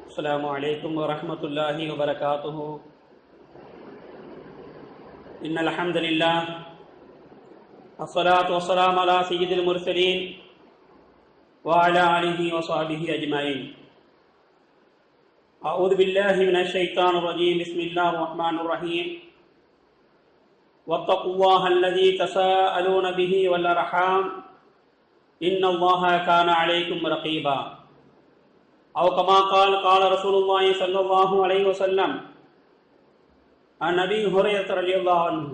السلام عليكم ورحمة الله وبركاته. إن الحمد لله الصلاة والسلام على سيد المرسلين وعلى آله وصحبه أجمعين. أعوذ بالله من الشيطان الرجيم. بسم الله الرحمن الرحيم. واتقوا الله الذي تساءلون به والأرحام إن الله كان عليكم رقيبا. أو كما قال رسول الله صلى الله عليه وسلم عن أبي هريرة رضي الله عنه: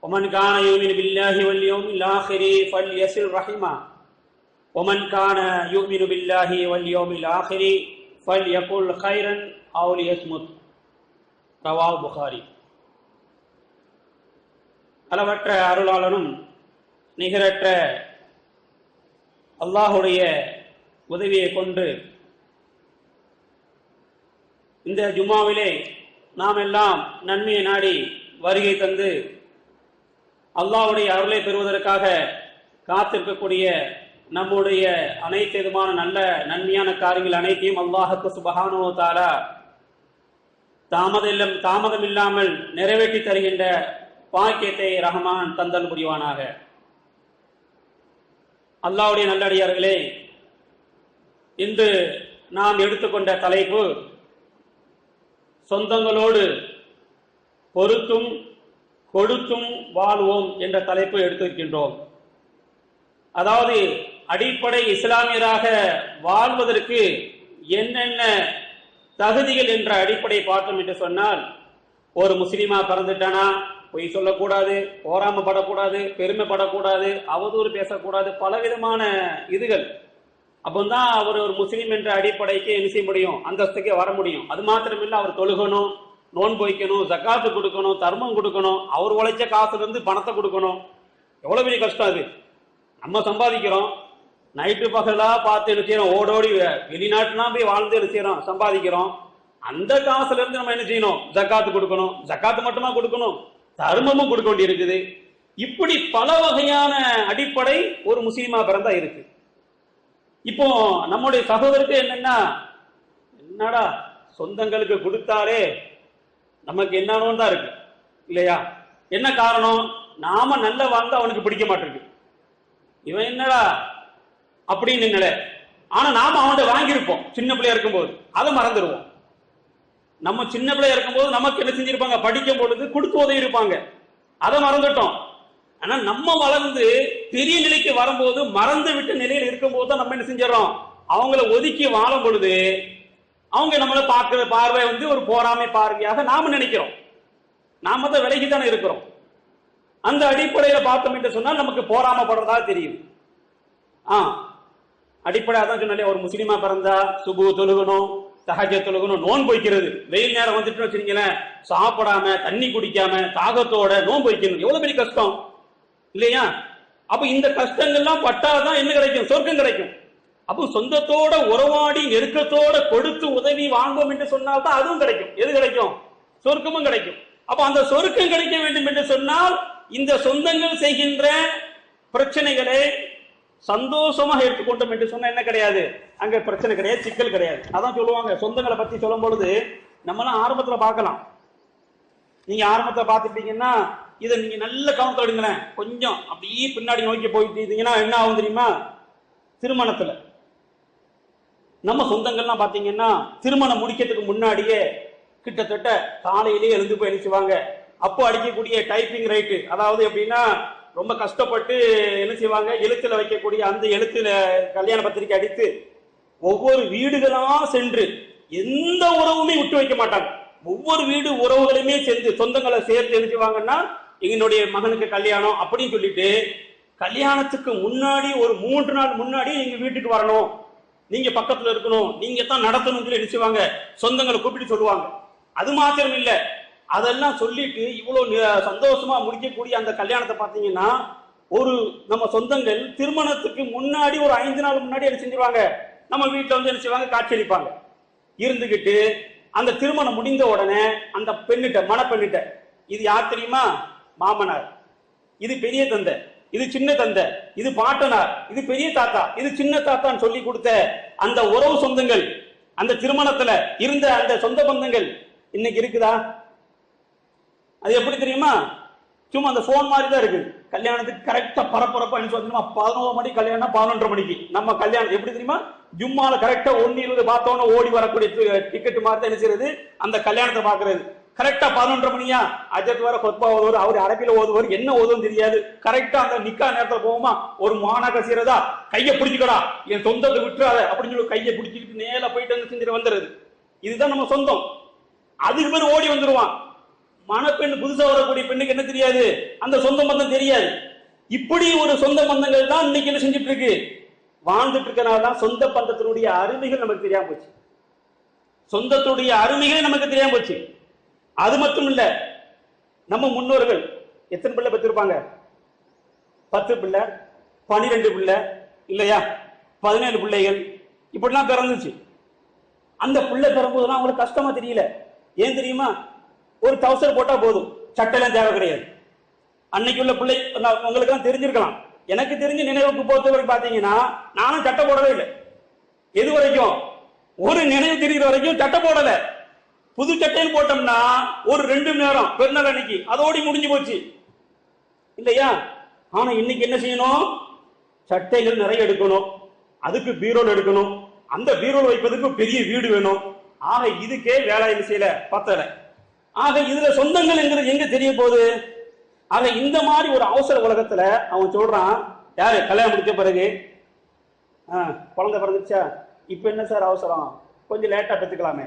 ومن كان يؤمن بالله واليوم الآخر فليصل رحمه ومن كان يؤمن بالله واليوم الآخر فليقل خيرا أو ليصمت. رواه புகாரி. அளவற்ற அருளாளனும் நிகரற்ற அல்லாஹுடைய உதவியை கொண்டு இந்த ஜும்மாவிலே நாம் எல்லாம் நன்மையை நாடி வருகை தந்து அல்லாஹ்வுடைய அருளை பெறுவதற்காக காத்திருக்கக்கூடிய நம்முடைய அனைத்து விதமான நல்ல நன்மையான காரியங்கள் அனைத்தையும் அல்லாஹ்வுக்கு சுப்ஹானஹு வ தஆலா தாமதம் இல்லாமல் நிறைவேற்றி தருகின்ற பாக்கியத்தை ரஹ்மான் தந்தல் புரிவானாக. அல்லாஹ்வுடைய நல்லடியார்களே, இன்று நாம் எடுத்துக்கொண்ட தலைப்பு சொந்தங்களோடு பொறுத்தும் கொடுத்தும் வாழ்வோம் என்ற தலைப்பு எடுத்திருக்கின்றோம். அதாவது அடிப்படை இஸ்லாமியராக வாழ்வதற்கு என்னென்ன தகுதிகள் என்ற அடிப்படை பார்த்தோம் என்று சொன்னால், ஒரு முஸ்லீமா பிறந்துட்டானா பொய் சொல்லக்கூடாது, போராமப்படக்கூடாது, பெருமைப்படக்கூடாது, அவதூறு பேசக்கூடாது, பலவிதமான இதுகள். அப்போதான் அவர் ஒரு முஸ்லீம் என்ற அடிப்படைக்கு என்ன செய்ய முடியும், அந்தஸ்துக்கே வர முடியும். அது மாத்திரமில்லை, அவர் தொழுகணும், நோன்பு வைக்கணும், ஜக்காத்து கொடுக்கணும், தர்மம் கொடுக்கணும், அவர் உழைச்ச காசுல இருந்து பணத்தை கொடுக்கணும். எவ்வளவு பெரிய கஷ்டம் அது. நம்ம சம்பாதிக்கிறோம், நைட்டு பகலா பார்த்து என்ன செய்யறோம், ஓடோடி வெளிநாட்டுனா போய் வாழ்ந்து என்ன செய்யறோம், சம்பாதிக்கிறோம். அந்த காசுல இருந்து நம்ம என்ன செய்யணும், ஜக்காத்து கொடுக்கணும். ஜக்காத்து மட்டுமா கொடுக்கணும், தர்மமும் கொடுக்க வேண்டி இருக்குது. இப்படி பல வகையான அடிப்படை ஒரு முஸ்லீமா பிறந்தா இருக்கு. இப்போ நம்முடைய சகோதரருக்கு என்னடா சொந்தங்களுக்கு கொடுத்தாலே நமக்கு என்னன்னு தான் இருக்கு இல்லையா? என்ன காரணம்? நாம நல்ல வாழ்ந்தா அவனுக்கு பிடிக்க மாட்டிருக்கு. இவன் என்னடா அப்படின்னு நினைல. ஆனா நாம அவன்கிட்ட வாங்கியிருப்போம் சின்ன பிள்ளையா இருக்கும்போது, அதை மறந்துடுவோம். நம்ம சின்ன பிள்ளையா இருக்கும்போது நமக்கு என்ன செஞ்சிருப்பாங்க, படிக்கும் பொழுது கொடுத்து உதவி இருப்பாங்க, அதை மறந்துட்டோம். ஆனா நம்ம வளர்ந்து பெரிய நிலைக்கு வரும்போது மறந்து விட்ட நிலையில் இருக்கும் போது நம்ம என்ன செஞ்சிடறோம், அவங்கள ஒதுக்கி வாழும் பொழுது அவங்க நம்மளை பார்க்கிற பார்வை ஒரு போராமை பார்வையாக நாம நினைக்கிறோம். நாம தான் விலகி தானே இருக்கிறோம். அந்த அடிப்படையில பார்த்தோம் என்று சொன்னால் நமக்கு போராமப்படுறதா தெரியும். அடிப்படையாக தான் சொன்னாலே, ஒரு முஸ்லீமா பிறந்தா சுபு தொழுகணும், தஹஜ்ஜத் தொழுகணும், நோன்பு வைக்கிறது. வெயில் நேரம் வந்துட்டு வச்சுருங்களேன், சாப்பிடாம தண்ணி குடிக்காம தாகத்தோட நோன்பு வைக்கணும். எவ்வளவு பெரிய கஷ்டம் இல்லையா? அப்ப இந்த கஷ்டங்கள்லாம் பட்டாதான் என்ன கிடைக்கும், சொர்க்கம் கிடைக்கும். அப்போ சொந்தத்தோட உறவாடி நெருக்கத்தோட கொடுத்து உதவி வாங்கும் என்று சொன்னால்தான் அதுவும் கிடைக்கும். எது கிடைக்கும்? சொர்க்கமும் கிடைக்கும். அப்ப அந்த சொர்க்கம் கிடைக்க வேண்டும் என்று சொன்னால் இந்த சொந்தங்கள் செய்கின்ற பிரச்சனைகளை சந்தோஷமாக எடுத்துக்கொண்டோம் என்று சொன்னா என்ன கிடையாது, அங்க பிரச்சனை கிடையாது, சிக்கல் கிடையாது. அதான் சொல்லுவாங்க, சொந்தங்களை பத்தி சொல்லும் பொழுது நம்மளாம் ஆரம்பத்துல பார்க்கலாம். நீங்க ஆரம்பத்துல பார்த்துட்டீங்கன்னா இதை நீங்க நல்ல கவுண்ட் எடுங்களேன், கொஞ்சம் அப்படியே பின்னாடி நோக்கி போயிட்டு இருந்தீங்கன்னா என்ன ஆகும் தெரியுமா? திருமணத்துல நம்ம சொந்தங்கள்லாம் பாத்தீங்கன்னா திருமணம் முடிக்கிறதுக்கு முன்னாடியே கிட்டத்தட்ட காலையிலேயே எழுந்து போய் எழுச்சுவாங்க. அப்போ அடிக்கக்கூடிய டைப்பிங் ரைட்டு, அதாவது எப்படின்னா ரொம்ப கஷ்டப்பட்டு என்ன செய்வாங்க, எழுத்துல வைக்கக்கூடிய அந்த எழுத்துல கல்யாண பத்திரிக்கை அடித்து ஒவ்வொரு வீடுகளா சென்று எந்த உறவுமே விட்டு வைக்க மாட்டாங்க. ஒவ்வொரு வீடு உறவுகளையுமே சேர்ந்து சொந்தங்களை சேர்த்து என்ன செய்வாங்கன்னா, எங்களுடைய மகனுக்கு கல்யாணம் அப்படின்னு சொல்லிட்டு கல்யாணத்துக்கு முன்னாடி ஒரு 3 நாள் முன்னாடி எங்க வீட்டுக்கு வரணும், நீங்க பக்கத்துல இருக்கணும், நீங்க தான் நடத்தணும் சொல்லி நினைச்சுவாங்க, சொந்தங்களை கூப்பிட்டு சொல்லுவாங்க. அது மாத்திரம் இல்ல, அதெல்லாம் சொல்லிட்டு இவ்வளவு சந்தோஷமா முடிக்கக்கூடிய அந்த கல்யாணத்தை பார்த்தீங்கன்னா, ஒரு நம்ம சொந்தங்கள் திருமணத்துக்கு முன்னாடி ஒரு 5 நாள் முன்னாடி என்ன செஞ்சிருவாங்க, நம்ம வீட்டுல என்ன செய்வாங்க, காட்சியளிப்பாங்க. இருந்துகிட்டு அந்த திருமணம் முடிந்த உடனே அந்த பெண்ணிட்ட மணப்பெண்ணிட்ட, இது யார் தெரியுமா? மாமனார், இது பெரிய தந்தை, இது சின்ன தந்தை, இது பாட்டனார், இது பெரிய தாத்தா, இது சின்ன தாத்தான்னு சொல்லி கொடுத்த அந்த உறவு சொந்தங்கள், அந்த திருமணத்துல இருந்த அந்த சொந்த பந்தங்கள் இன்னைக்கு இருக்குதா? அது எப்படி தெரியுமா? சும்மா அந்த போன் மாதிரி தான் இருக்கு. கல்யாணத்துக்கு கரெக்டா பரபரப்பா 11 மணிக்கு கல்யாணம், 11:30 மணிக்கு நம்ம கல்யாணம் எப்படி தெரியுமா? ஜும்மால கரெக்டா 1:20 பார்த்தோன்னு ஓடி வரக்கூடிய டிக்கெட் மாதிரி தான் என்ன செய்யறது, அந்த கல்யாணத்தை பாக்குறது. கரெக்டா 11:30 மணியா, அஜத் வர கொத்பா ஓதுவார், அவர் அரபில ஓதுவார், என்ன ஓதுவும் தெரியாது. கரெக்டா அந்த நிக்கா நேரத்துல போகுமா, ஒரு மானாக்க செய்யறதா, கையை பிடிச்சிக்கடா, என் சொந்தத்தை விட்டுறாத அப்படின்னு சொல்லி கையை பிடிச்சிக்கிட்டு நேர போயிட்டு வந்து செஞ்சுட்டு வந்துடுறது. இதுதான் நம்ம சொந்தம். அதுக்கு பேர் ஓடி வந்துருவான். மணப்பெண் புதுசா வரக்கூடிய பெண்ணுக்கு என்ன தெரியாது, அந்த சொந்த பந்தம் தெரியாது. இப்படி ஒரு சொந்த பந்தங்கள் தான் இன்னைக்கு என்ன செஞ்சுட்டு இருக்கு, வாழ்ந்துட்டு இருக்கனாலதான் சொந்த பந்தத்தினுடைய அருமைகள் நமக்கு தெரியாம போச்சு. சொந்தத்துடைய அருமைகள் நமக்கு தெரியாம போச்சு. அது மட்டும் இல்ல, நம்ம முன்னோர்கள் எத்தனை பிள்ளை பெற்றிருப்பாங்க? 10 பிள்ளை, 12 பிள்ளை, இல்லையா 17 பிள்ளைகள், இப்படிலாம் பிறந்துச்சு. அந்த பிள்ளை பிறகுதான் அவங்களுக்கு கஷ்டமா தெரியல. ஏன் தெரியுமா? ஒரு டவுசர் போட்டா போதும், சட்டையெல்லாம் தேவை கிடையாது. அன்னைக்கு உள்ள பிள்ளை உங்களுக்கு தான் தெரிஞ்சிருக்கலாம். எனக்கு தெரிஞ்ச நினைவுக்கு பொறுத்தவரை பாத்தீங்கன்னா, நானும் சட்டை போடவே இல்லை. எது வரைக்கும்? ஒரு நினைவு தெரிகிற வரைக்கும் சட்டை போடல. புது சட்டைன்னு போட்டோம்னா ஒரு 2 மணி நேரம் பெருநாள் அன்னைக்கு அதோடி முடிஞ்சு போச்சு, இல்லையா? ஆனா இன்னைக்கு என்ன செய்யணும்? சட்டைகள் நிறைய எடுக்கணும், அதுக்கு பீரோல் எடுக்கணும், அந்த பீரோல் வைப்பதற்கு பெரிய வீடு வேணும். ஆக இதுக்கே வேலை என்ன செய்யல, பத்தல. ஆக இதுல சொந்தங்கள் என்கிறது எங்க தெரிய போகுது? ஆக இந்த மாதிரி ஒரு அவசர உலகத்துல அவன் சொல்றான், யாரு கல்யாணம் முடிச்ச பிறகு குழந்தை பிறந்துச்சா, இப்ப என்ன சார் அவசரம், கொஞ்சம் லேட்டா பெற்றுக்கலாமே.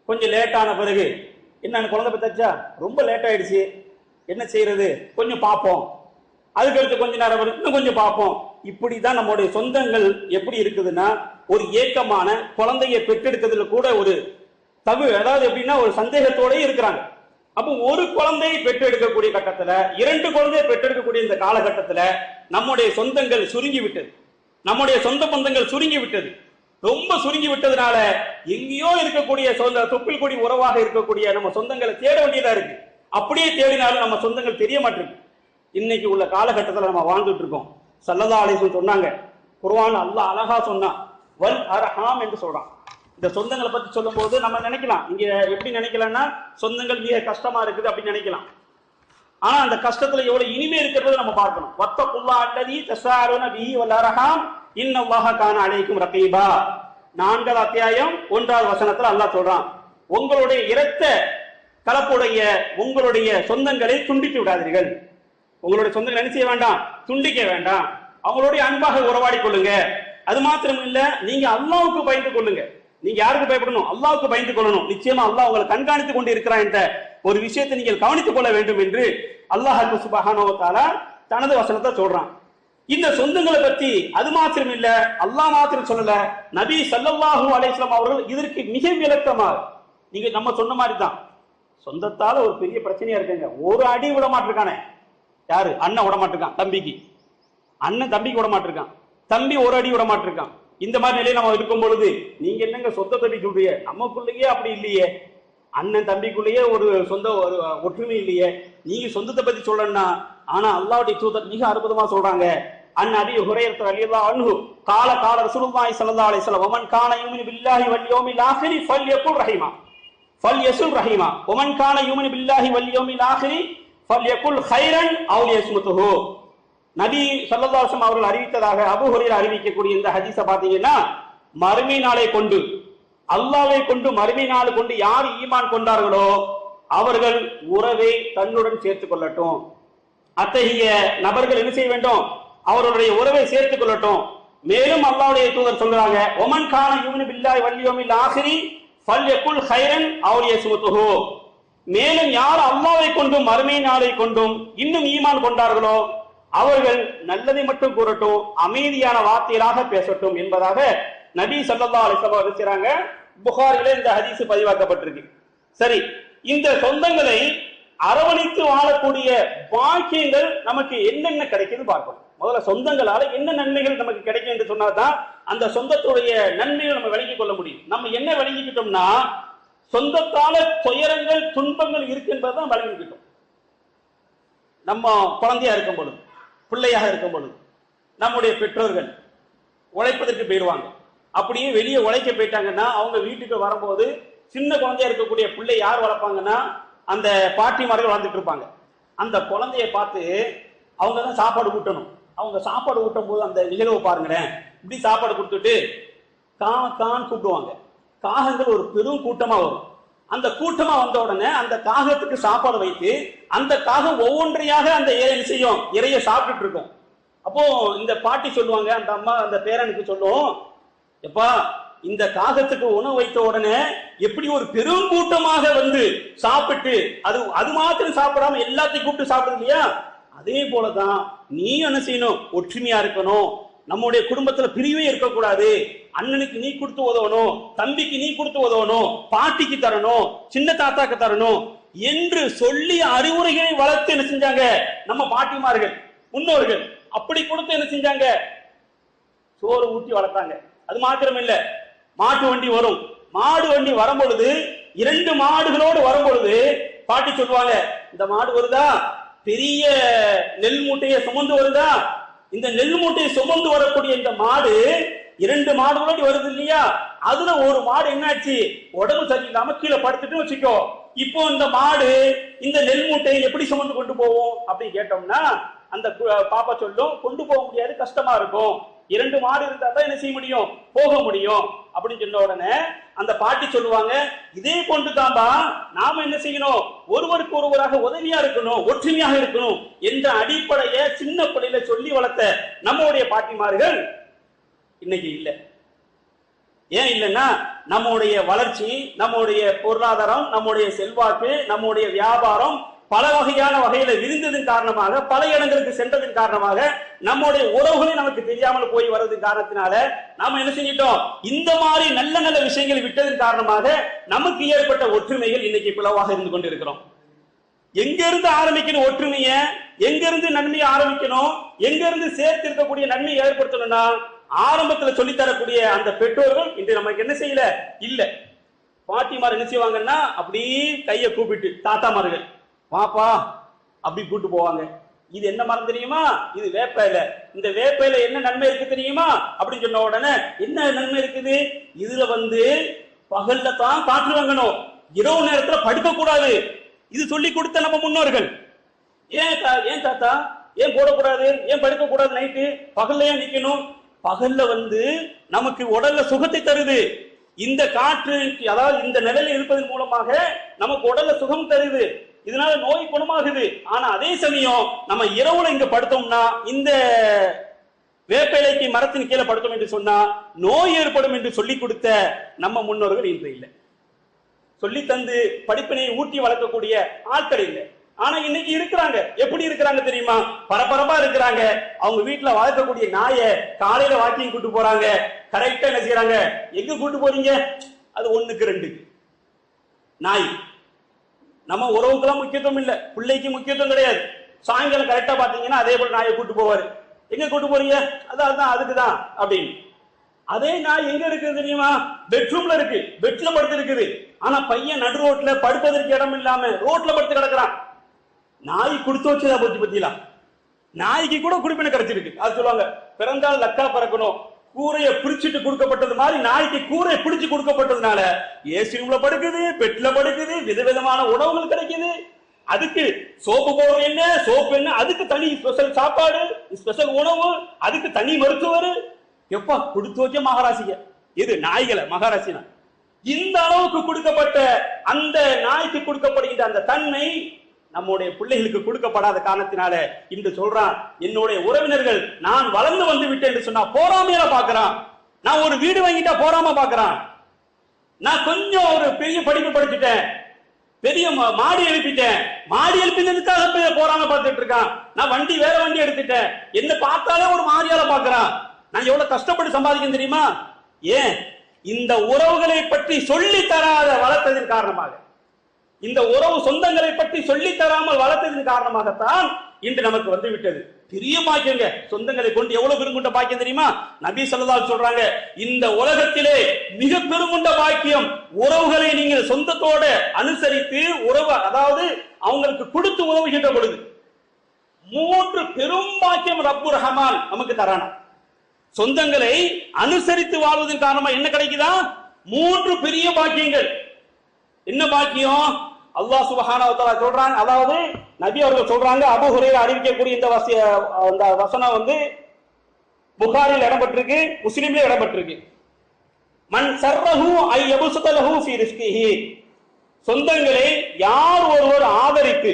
கொஞ்சம் லேட்டான பிறகு என்ன, குழந்தை பெற்றாச்சா, ரொம்ப லேட் ஆயிடுச்சு, என்ன செய்யறது, கொஞ்சம் பார்ப்போம். அதுக்கடுத்து கொஞ்ச நேரம் இன்னும் கொஞ்சம் பார்ப்போம். இப்படிதான் நம்முடைய சொந்தங்கள் எப்படி இருக்குதுன்னா, ஒரு ஏக்கமான குழந்தையை பெற்றெடுக்கிறதுல கூட ஒரு அதாவது எப்படின்னா ஒரு சந்தேகத்தோட இருக்கிறாங்க. அப்போ ஒரு குழந்தையை பெற்றெடுக்கக்கூடிய கட்டத்துல, 2 குழந்தையை பெற்றெடுக்கக்கூடிய இந்த காலகட்டத்துல நம்முடைய சொந்தங்கள் சுருங்கி விட்டது, நம்முடைய சொந்த பந்தங்கள் சுருங்கி விட்டது. ரொம்ப சுருங்கி விட்டதுனால எங்கேயோ இருக்கக்கூடிய சொந்த தொப்பில் கொடி உறவாக இருக்கக்கூடிய நம்ம சொந்தங்களை தேட வேண்டியதா இருக்கு. அப்படியே தேடினாலும் நம்ம சொந்தங்கள் தெரிய மாட்டேங்குது. இன்னைக்கு உள்ள காலகட்டத்தில் நம்ம வாழ்ந்துட்டு இருக்கோம். ஸல்லல்லாஹு அலைஹி வஸல்லம் சொன்னாங்க, குர்ஆன் அல்லாஹ் அழகா சொன்னா, வல் அர்ஹாம் என்று சொல்றான். இந்த சொந்தங்களை பத்தி சொல்லும் போது நம்ம நினைக்கலாம், இங்க எப்படி நினைக்கலாம்னா சொந்தங்கள் மிக கஷ்டமா இருக்குது அப்படின்னு நினைக்கலாம். ஆனா அந்த கஷ்டத்துல எவ்வளவு இனிமே இருக்கிறது நம்ம பார்க்கணும். வத்தகுல்லாஹ் அல்லதீ தஸாஅலூன பிஹி வல் அர்ஹாம் இன்னல்லாஹ கான அலைக்கும் ரகீபா. 4வது அத்தியாயம் 1வது வசனத்துல அல்லாஹ் சொல்றான், உங்களுடைய இரத்த கலப்புடைய உங்களுடைய சொந்தங்களை துண்டித்து விடாதீர்கள். உங்களுடைய சொந்தங்களை என்ன செய்ய வேண்டாம், துண்டிக்க வேண்டாம். அவங்களுடைய அன்பாக உறவாடி கொள்ளுங்க. அது மாத்திரம் இல்ல, நீங்க அல்லாஹ்வுக்கு பயந்து கொள்ளுங்க. நீங்க யாருக்கு பயப்படணும்? அல்லாஹ்வுக்கு பயந்து கொள்ளணும். நிச்சயமா அல்லாஹ் உங்களை கண்காணித்துக் கொண்டு இருக்கிறான் என்ற ஒரு விஷயத்தை நீங்கள் கவனித்துக் கொள்ள வேண்டும் என்று அல்லாஹ் சுப்ஹானஹு வ தஆலா தனது வசனத்தை சொல்றான். இந்த சொந்தங்களை பத்தி அது மாத்திரம் இல்ல, அல்லாஹ் மாத்திரம் சொல்லல, நபி ஸல்லல்லாஹு அலைஹி வஸல்லம் அவர்கள் இதற்கு மிக விளக்கமாக, நீங்க நம்ம சொன்ன மாதிரி தான், சொந்தத்தால ஒரு பெரிய பிரச்சனையா இருக்குங்க. ஒரு அடி விட மாட்டிருக்கானே, யாரு? அண்ணன் விட மாட்டிருக்கான் தம்பிக்கு, அண்ணன் தம்பிக்கு விட மாட்டிருக்கான், தம்பி ஒரு அடி விட மாட்டிருக்கான். இந்த மாதிரி நிலையை நம்ம இருக்கும் பொழுது நீங்க என்னங்க சொந்த தம்பி சொல்றீங்க? நமக்குள்ளேயே அப்படி இல்லையே, அண்ணன் தம்பிக்குள்ளேயே ஒரு சொந்த ஒற்றுமை இல்லையே, நீங்க சொந்தத்தை பத்தி சொல்லணும்னா. ஆனா அல்லாஹ்வுடைய தூதர் மிக அற்புதமா சொல்றாங்க, அன் அபீ ஹுரைரா ரலியல்லாஹு அன்ஹு கால ரசூலுல்லாஹி ஸல்லல்லாஹு அலைஹி வஸல்லம் வமன் கான யுமினு பில்லாஹி வல் யௌமில் ஆখির ஃபல்யகுல் ரஹீமா ஃபல்யசுல் ரஹீமா வமன் கான யுமினு பில்லாஹி வல் யௌமில் ஆখির ஃபல்யகுல் கைரன் அவ் யஸ்முதுஹு. நபி ஸல்லல்லாஹு அலைஹி வஸல்லம் அவர்கள் அறிவித்ததாக அபூ ஹுரைரா அறிவிக்கக்கூடிய இந்த ஹதீஸை பாத்தீங்கன்னா, மறுமை நாளை கொண்டு, அல்லாஹ்வை கொண்டு, மறுமை நாள் கொண்டு யார் ஈமான் கொண்டார்களோ அவர்கள் உறவை தன்னுடன் சேர்த்துக் கொள்ளட்டும். அத்தகைய நபர்கள் என்ன செய்ய வேண்டும்? அவர்களுடைய உறவை சேர்த்துக் கொள்ளட்டும். மேலும் அல்லாஹ்வுடைய தூதர் சொல்றாங்க, ஒமன் கான யுமினு பில்லாஹி வல் யௌமில் ஆখির ஃபல்யகுல் கைரன் அவ் யஸ்முதுஹு. மேலும் யார் அல்லாஹ்வை கொண்டும் மறுமை நாளை கொண்டும் இன்னும் ஈமான் கொண்டார்களோ அவர்கள் நல்லதை மட்டும் கூறட்டும், அமைதியான வார்த்தைகளாக பேசட்டும் என்பதாக நபி ஸல்லல்லாஹு அலைஹி வஸல்லம் அறிவிச்சாங்க. புகாரிலே இந்த ஹதீஸ் பதிவாக்கப்பட்டிருக்கு. சரி, இந்த சொந்தங்களை அரவணைத்து வாழக்கூடிய பாக்கியங்கள் நமக்கு என்னென்ன கிடைக்குது பார்க்கணும். முதல்ல சொந்தங்களால என்ன நன்மைகள் நமக்கு கிடைக்கும் என்று சொன்னாதான் அந்த சொந்தத்துடைய நன்மைகள் நம்ம விளங்கிக் கொள்ள முடியும். நம்ம என்ன விளங்கிக்கிட்டோம்னா, சொந்தத்தால துயரங்கள் துன்பங்கள் இருக்கு என்பதுதான் விளங்கிக்கிட்டோம். நம்ம குழந்தையா இருக்கும் பொழுது பிள்ளையாக இருக்கும் பொழுது நம்முடைய பெற்றோர்கள் உழைப்பதற்கு போயிடுவாங்க. அப்படியே வெளியே உழைக்க போயிட்டாங்கன்னா அவங்க வீட்டுக்கு வரும்போது சின்ன குழந்தையா இருக்கக்கூடிய பிள்ளை யார் வளர்ப்பாங்கன்னா அந்த பாட்டிமார்கள் வளர்ந்துட்டு இருப்பாங்க. அந்த குழந்தைய பார்த்து அவங்க தான் சாப்பாடு ஊட்டணும். அவங்க சாப்பாடு ஊட்டும் போது அந்த நிகழ்வு பாருங்களேன். இப்படி சாப்பாடு கொடுத்துட்டு கான் கூப்பிடுவாங்க. காகங்கள் ஒரு பெரும் கூட்டமா வரும். அந்த கூட்டமா வந்த உடனே அந்த காகத்துக்கு சாப்பாடு வைத்து அந்த காகம் ஒவ்வொன்றையாக அந்த செய்யும் இறைய சாப்பிட்டுட்டு இருக்கும். அப்போ இந்த பாட்டி சொல்லுவாங்க, அந்த அம்மா அந்த பேரனுக்கு சொல்லும், எப்பா இந்த காகத்துக்கு உணவு வைத்த உடனே எப்படி ஒரு பெரும் கூட்டமாக வந்து சாப்பிட்டு அது மாத்திரம் சாப்பிடாம எல்லாத்தையும் கூப்பிட்டு சாப்பிடுது இல்லையா, அதே போலதான் நீ என்ன செய்யணும், ஒற்றுமையா இருக்கணும். நம்முடைய குடும்பத்துல பிரிவே இருக்கக்கூடாது. அண்ணனுக்கு நீ கொடுத்து உதவணும், தம்பிக்கு நீ கொடுத்து உதவணும், பாட்டிக்கு தரணும், சின்ன தாத்தாக்கு தரணும் என்று சொல்லி அறிவுரைகளை வளர்த்து என்ன செஞ்சாங்க நம்ம பாட்டிமார்கள் முன்னோர்கள். அப்படி கொடுத்து என்ன செஞ்சாங்க, சோறு ஊட்டி வளர்த்தாங்க. அது மாத்திரம் இல்ல, மாட்டு வண்டி வரும். மாடு வண்டி வரும் பொழுது 2 மாடுகளோடு வரும் பொழுது பாட்டி சொல்லுவாங்க, இந்த மாடு வருதா, பெரிய நெல் மூட்டையை சுமந்து வருதா, இந்த நெல் மூட்டையை சுமந்து வரக்கூடிய இந்த மாடு 2 மாடுகளோடு வருது இல்லையா, அதுல ஒரு மாடு என்னாச்சு, உடம்பு சரியில்லாம கீழே படுத்துட்டு வச்சுக்கோ. இப்போ இந்த மாடு இந்த நெல் மூட்டையை எப்படி சுமந்து கொண்டு போவோம் அப்படின்னு கேட்டோம்னா அந்த பாப்பா சொல்லும், கொண்டு போக முடியாது, கஷ்டமா இருக்கும். 2 மாடு இருந்தா தான் என்ன செய்ய முடியும், போக முடியும் அப்படின்னு சொன்ன உடனே அந்த பாட்டி சொல்லுவாங்க, இதே கொண்டு தான்பா நாம என்ன செய்யணும், ஒருவருக்கு ஒருவராக உதவியா இருக்கணும், ஒற்றுமையாக இருக்கணும் என்ற அடிப்படையை சின்ன பிள்ளையில சொல்லி வளர்த்த நம்முடைய பாட்டிமார்கள் இன்னைக்கு இல்லை. ஏன் இல்லைன்னா நம்முடைய வளர்ச்சி, நம்முடைய பொருளாதாரம், நம்முடைய செல்வாக்கு, நம்முடைய வியாபாரம் பல வகையில விரிந்ததன் காரணமாக, பல இடங்களுக்கு சென்றதன் காரணமாக, நம்முடைய உறவுகளை நமக்கு தெரியாமல் போய் வருவதன் காரணத்தினால நாம என்ன செஞ்சிட்டோம், இந்த மாதிரி நல்ல நல்ல விஷயங்களை விட்டதன் காரணமாக நமக்கு ஏற்பட்ட ஒற்றுமைகள் இன்னைக்கு பிளவாக இருந்து கொண்டிருக்கிறோம். எங்க இருந்து ஆரம்பிக்கணும் ஒற்றுமையை, எங்க இருந்து நன்மையை ஆரம்பிக்கணும், எங்க இருந்து சேர்த்து இருக்கக்கூடிய நன்மையை ஏற்படுத்தணும்னா ஆரம்பத்தில் சொல்லித்தரக்கூடிய அந்த பெற்றோர்கள் இன்று நமக்கு என்ன செய்யல இல்ல. பாட்டிமார் என்ன செய்வாங்கன்னா அப்படி கையை கூப்பிட்டு, தாத்தாமார்கள் வாப்பா அப்படி கூட்டு போவாங்க. இது என்ன மரம் தெரியுமா, இது வேப்பையில, இந்த வேப்பையில என்ன நன்மை இருக்கு தெரியுமா அப்படின்னு சொன்ன உடனே என்ன நன்மை இருக்குது, இதுல பகல்ல தான் காற்று வாங்கணும், இரவு நேரத்துல படுக்க கூடாது, இது சொல்லி கொடுத்த நம்ம முன்னோர்கள். ஏன் தாத்தா ஏன் போடக்கூடாது, ஏன் படுக்க கூடாது, நைட்டு பகல்ல ஏன் நிக்கணும், பகல்ல நமக்கு உடல்ல சுகத்தை தருது. இந்த காற்று, அதாவது இந்த நிலையில இருப்பதன் மூலமாக நமக்கு உடல்ல சுகம் தருது, இதனால நோய் குணமாகுது. ஆனா அதே சமயம் நம்ம இரவுல இங்க படுத்தோம்னா, இந்த வேப்பிலைக்கு மரத்தின் கீழே படுத்தோம் என்று சொன்னா நோய் ஏற்படும் என்று சொல்லி கொடுத்த நம்ம முன்னோர்கள் இன்று இல்லை. சொல்லி தந்து படிப்பினை ஊட்டி வளர்க்கக்கூடிய ஆட்கள் இல்லை. ஆனா இன்னைக்கு இருக்கிறாங்க. எப்படி இருக்கிறாங்க தெரியுமா, பரபரப்பா இருக்கிறாங்க. அவங்க வீட்டுல வளர்க்கக்கூடிய நாயை காலையில வாக்கிங் கூட்டு போறாங்க. கரெக்டா என்ன செய்யறாங்க, எங்க கூட்டு போறீங்க, அது 1க்கு 2க்கு நாய். நம்ம உறவுக்கெல்லாம் முக்கியத்துவம் இல்ல, பிள்ளைக்கு முக்கியத்துவம் கிடையாது. சாயங்காலம் கரெக்டா பாத்தீங்கன்னா அதே போல நாயை கூட்டு போவாரு. எங்க கூட்டு போறீங்க, அதான் அதுக்குதான் அப்படின்னு. அதே நாய் எங்க இருக்குது தெரியுமா, பெட்ரூம்ல இருக்கு, பெட்ல படுத்து இருக்குது. ஆனா பையன் நடு ரோட்ல படுப்பதற்கு இடம் இல்லாம ரோட்ல படுத்து கிடக்குறான். நாய் கொடுத்து வச்சதா போச்சு பத்திலாம். நாய்க்கு கூட குடிப்பினை கிடைச்சிருக்கு. அது சொல்லுவாங்க, பிறந்தால் லக்கா பறக்கணும், கூரையை பிரிச்சுட்டு கொடுக்கப்பட்டது மாதிரி நாய்க்கு கூரை பிடிச்சு கொடுக்கப்பட்டதுனால ஏசி ரூம்ல படுக்குது, பெட்ல படுக்குது, விதவிதமான உணவுகள் கிடைக்குது. அதுக்கு சோப்பு பவுடர் என்ன, சோப்பு என்ன, அதுக்கு தனி ஸ்பெஷல் சாப்பாடு, ஸ்பெஷல் உணவு, அதுக்கு தனி மருத்துவர். எப்பா கொடுத்து வச்ச மகாராசிங்க இது நாய்களை, மகாராசினா இந்த அளவுக்கு கொடுக்கப்பட்ட அந்த நாய்க்கு கொடுக்கப்படுகின்ற அந்த தன்மை நம்முடைய பிள்ளைகளுக்கு கொடுக்கப்படாத காரணத்தினால இன்று சொல்றான், என்னுடைய உறவினர்கள் நான் வளர்ந்து வந்து விட்டேன் என்று சொன்னா போராமையில பாக்குறான். நான் ஒரு வீடு வாங்கிட்டா போராம பாக்குறான். நான் கொஞ்சம் ஒரு பெரிய படிப்பு படிச்சுட்டேன், பெரிய மாடி எழுப்பிட்டேன், மாடி எழுப்பினதுக்காக போராம பார்த்துட்டு இருக்கான். நான் வேற வண்டி எடுத்துட்டேன், என்ன பார்த்தாலே ஒரு மாரியால பாக்குறான். நான் எவ்வளவு கஷ்டப்பட்டு சம்பாதிக்க தெரியுமா? ஏன் இந்த உறவுகளை பற்றி சொல்லி தராத வளர்த்ததின் காரணமாக, இந்த உறவு சொந்தங்களை பற்றி சொல்லி தராமல் வளர்த்ததின் காரணமாகத்தான் இன்று நமக்கு வந்து விட்டது. பெரிய பாக்கியங்க, சொந்தங்களை கொண்டு எவ்வளவு பெருங்குண்ட பாக்கியம் தெரியுமா? நபி ஸல்லல்லாஹு அலைஹி சொல்றாங்க, இந்த உலகத்திலே மிக பெருங்குண்ட பாக்கியம் உறவுகளை நீங்கள் சொந்தத்தோட அனுசரித்து உறவு, அதாவது அவங்களுக்கு கொடுத்து உதவுகின்ற பொழுது. மூன்று பெரும் பாக்கியம் ரப்பு ரஹ்மான் நமக்கு தரானா. சொந்தங்களை அனுசரித்து வாழ்வதன் காரணமா என்ன கிடைக்குதா? மூன்று பெரிய பாக்கியங்கள். என்ன பாக்கியம்? அல்லாஹ் சுப்ஹானஹு வ தஆலா சொல்றாங்க, அதாவது நபி அவர்கள் சொல்றாங்க, அபூ ஹுரைரா அறிவிக்கக்கூடிய இந்த வசனம் வந்து புகாரில் இடம்பெற்றிருக்கு, முஸ்லிம்ல இடம்பெற்றிருக்கு. மன் சர்ரஹு ஐ யபசுத லஹு ஃபீ ரிஸ்கிஹி, சொந்தங்களை யார் ஒருவர் ஆதரித்து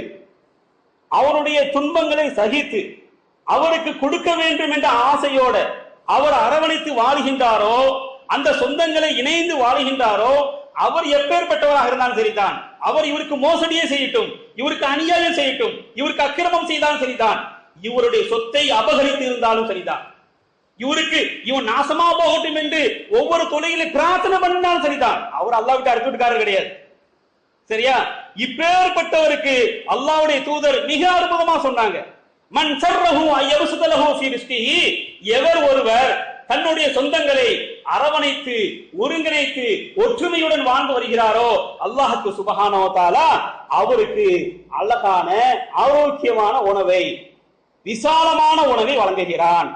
அவருடைய துன்பங்களை சகித்து அவருக்கு கொடுக்க வேண்டும் என்ற ஆசையோட அவர் அரவணைத்து வாழ்கின்றாரோ, அந்த சொந்தங்களை இணைந்து வாழ்கின்றாரோ, அவர் எப்பேற்பட்டவராக இருந்தாலும் சரிதான், அவர் இவருக்கு மோசடியே செய்யட்டும், இவருக்கு அநியாயம் செய்யட்டும், இவருக்கு அக்கிரமம் செய்தாலும் சரிதான், இவருடைய சொத்தை அபகரித்து இருந்தாலும் சரிதான், இவன் நாசமா போகட்டும் என்று ஒவ்வொரு தொழிலை பிரார்த்தனை பண்ணினாலும் சரிதான், அவர் அல்லாஹ் விட்டு அடுத்துக்காரர் கிடையாது. சரியா? இப்பேற்பட்டவருக்கு அல்லாஹ்வுடைய தூதர் மிக அற்புதமா சொன்னாங்க, மன் சர்ரஹு அய்யபசுத லஹு ஃபீ ரிஸ்கிஹி, எவர் ஒருவர் தன்னுடைய சொந்தங்களை அரவணைத்து ஒருங்கிணைத்து ஒற்றுமையுடன் வாழ்ந்து வருகிறாரோ, அல்லாஹ்வுக்கு சுப்ஹானஹு வ தஆலா அவருக்கு அழகான ஆரோக்கியமான உணவை, விசாலமான உணவை வழங்குகிறான்,